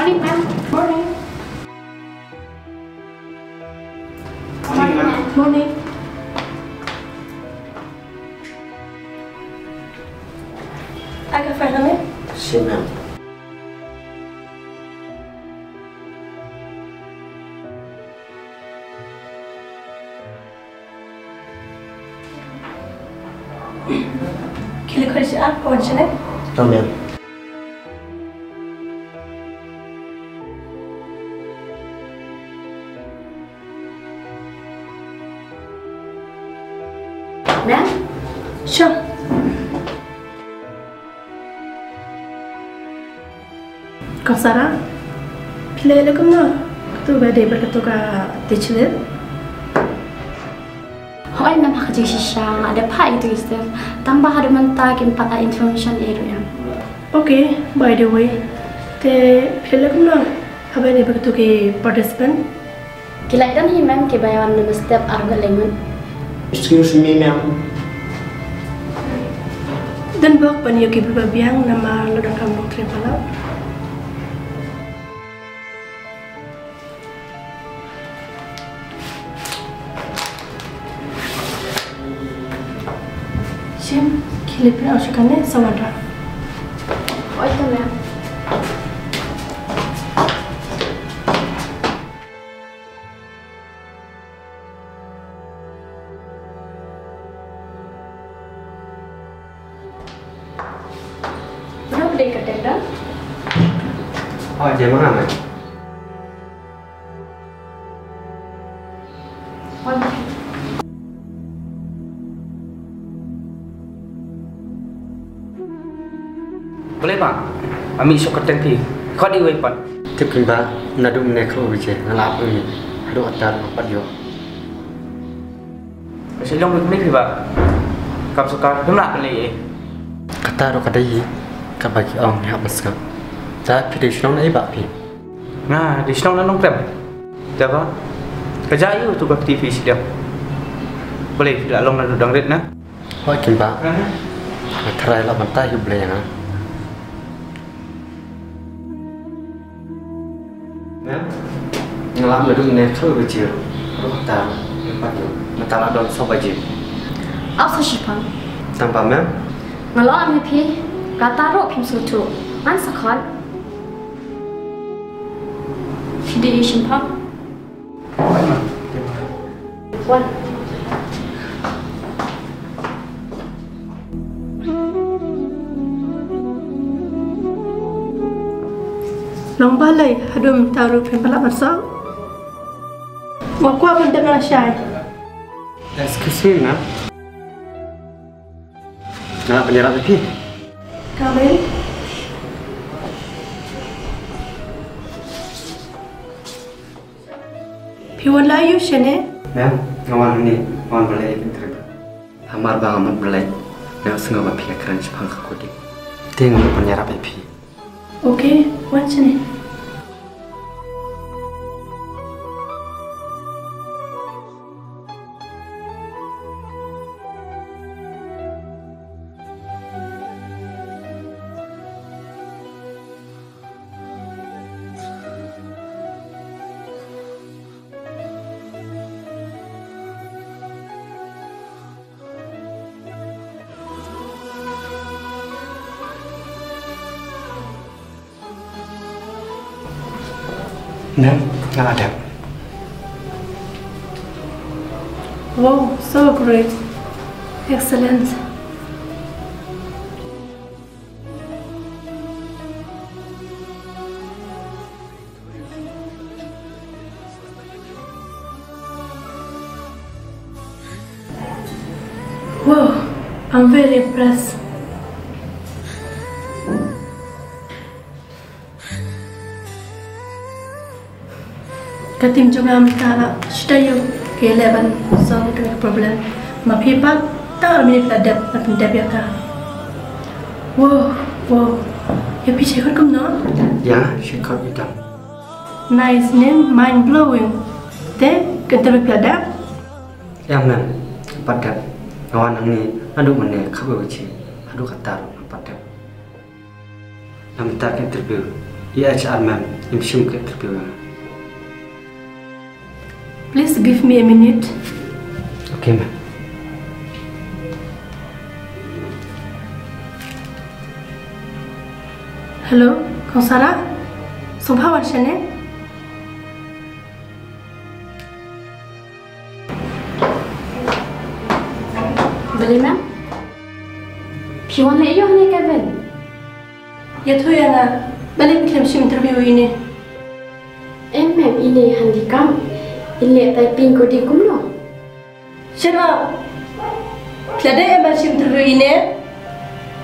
Morning, ma'am. Morning. Morning, ma'am. Morning. Ada kafe kami? Siap, ma'am. Kili kerja apa macam ni? Tahu, ma'am. Ma'am? Sure. Kau Sarah? Pilih lagi mana? Tu bade berketuka teacher. Hoy ma'am kerja sisa ada pak itu istirahat. Tambah ada mentah kimpa information area. Okay, by the way, te pilih lagi mana? Apa ni berketuka participant? Kila idan hi ma'am ke bayawan nama step arga lemon. Excuse me, ma'am. Dan bak pan yogi berbabiang nama lodang kamu terima. Sim, kilip na usakannya sawandra. Oh itu ma'am. Berapa dek kerja? Oh, dia mana, ma'am? Oh, Boleh pak? Ambil syukur tengki. Kau di wepan. Tiap Pak, nadu menekau bicara, ngelap ini. Aduh, atar apa dia? Masih long ni pak. Kau suka nak beli? Kata aduh kadai, kau bagi orang yang masuk. Saya pilih senang ni bapi. Nah, di sana nong krem. Siapa? Kerja ayu tu ke TV sedang. Boleh tidak long nadu dangret na? Oh, Pak. Terai lah mentah hidup boleh na. Ngelap nadu menekau bicara. Aduh, atar apa dia? Mentah ada sobat je. apa sih pang? Tanpa, ma'am. Ngalor am happy. Kata ro pim sutu. Man sakon. Fidation pang. One. Long balai, hadum taruh pempalak masak. Waku apa dah melasai? Excuse me, ma'am. Ngelap penjara lagi. Kamil. Piwan layu sini. Ma'am, ngawan ni, ngawan belai pintar. Amar bang amat belai. Nak sengaja bapi akan sepang kakudi. Tengok penjara bapi. Okay, wan sini. Ma'am, nggak ada. Wow, so great. Excellent. Wow, I'm very impressed. Katim juga minta sudah yuk ke level solve the problem. Mafipat tak minit ladap napin dabiata. Wow, wow. Ya piche kau kumno? Ya, syukur itu. Nice name, mind blowing. Te kita berpiada. Ya, ma'am. Padat. Ngawan ni, aduh mana kau berbicara, aduh kata padat. Nama tak interview, Iya HR ma'am, imshim ke interview. Please give me a minute. Okay ma'am. Hello, kau Sarah? Subha warshane? Boleh ma'am? Piwan le iyo ni Kevin. Ya tu ya na. Balik kita mesti interview ini. Ma'am ini handicam. Ini typing ko di kumno. Shut up. Pelada mesti interview ini.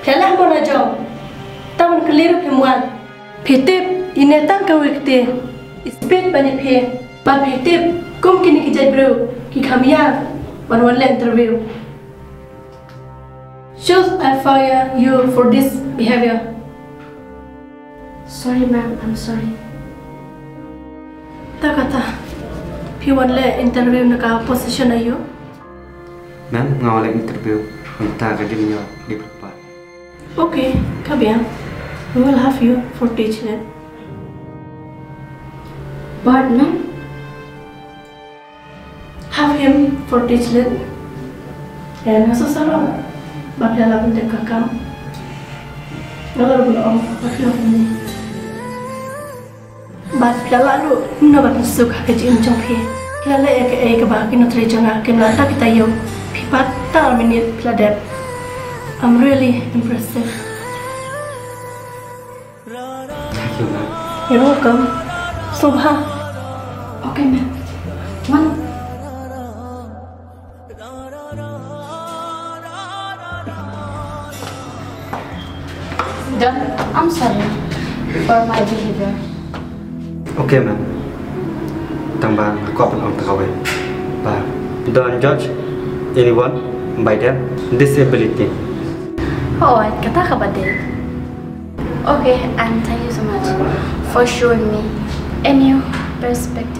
Pelah mana jom. Tahun keliru pemuan. Petip ini tak kau ikti. Speed banyak pe. Ba petip kum kini kijai bro. Ki kamiya. Wan interview. Should I fire you for this behavior? Sorry ma'am, I'm sorry. Tak kata. Piwan le interview naka position ayo. Ma'am, ngawal interview. Minta kadimnya di perempat. Okay, kabian. We will have you for teaching. But ma'am, Have him for teaching. And nasusarong. Bakla labang kakam. Nalar belum. Bakla ini. Bakla lalu. Nabat nusuk haji uncang phe. Kala ek baki nutri janga kemlata kita yo. Pipat tal minit pladep. I'm really impressive. Thank you ma'am. You're welcome. Subha. okay ma'am. One. Don, I'm sorry for my behavior. Okay ma'am. Tambah aku akan tagawin. But don't judge anyone by their disability. Oh, kata ka ba din? Okay, and thank you so much for showing me a new perspective.